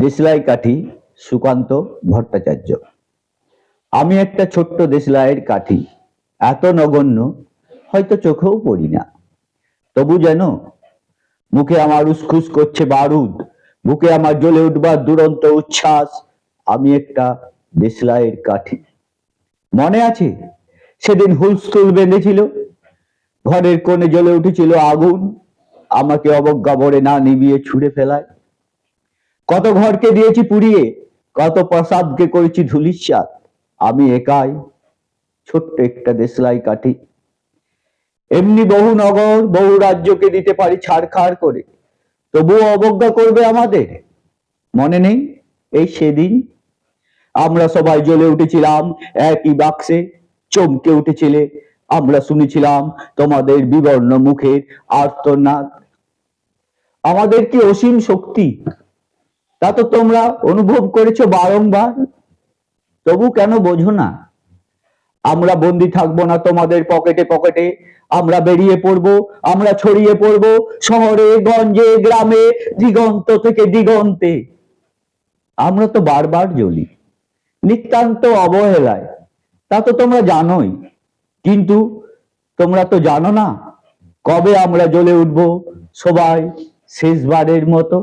দেশলাই কাঠি, সুকান্ত ভট্টাচার্য। আমি একটা ছোট্ট দেশলাইয়ের কাঠি, এত নগণ্য হয়তো চোখেও পড়ি না, তবু যেন মুখে আমার উসখুস করছে বারুদ, বুকে আমার জ্বলে উঠবার দুরন্ত উচ্ছ্বাস। আমি একটা দেশলাইয়ের কাঠি। মনে আছে সেদিন হুলস্থুল বেঁধেছিল, ঘরের কোণে জ্বলে উঠেছিল আগুন, আমাকে অবজ্ঞা ভরে না নিভিয়ে ছুঁড়ে ফেলায়। কত ঘরকে দিয়েছি পুড়িয়ে, কত প্রসাদকে করেছি ধূলিসাৎ। আমি একাই ছোট্ট একটা দেশলাই কাঠি। এমনি বহু নগর বহু রাজ্যকে দিতে পারি ছাড়খাড় করে, তবুও অবজ্ঞা করবে আমাদের। মনে নেই এই সেদিন আমরা সবাই জ্বলে উঠেছিলাম একই বাক্সে, চমকে উঠেছিলে আমরা শুনেছিলাম তোমাদের বিবর্ণ মুখের আর্তনাদ। আমাদের কি অসীম শক্তি, তা তো তোমরা অনুভব করেছো বারংবার, তবু কেন বোঝো না? আমরা বন্দি থাকবো না তোমাদের পকেটে পকেটে, আমরা বেরিয়ে পড়বো, আমরা ছড়িয়ে পড়বো শহরে গঞ্জে গ্রামে, দিগন্ত থেকে দিগন্তে। আমরা তো বারবার জ্বলি, নিতান্ত অবহেলায়, তা তো তোমরা জানোই, কিন্তু তোমরা তো জানো না কবে আমরা জ্বলে উঠবো সবাই শেষবারের মতো।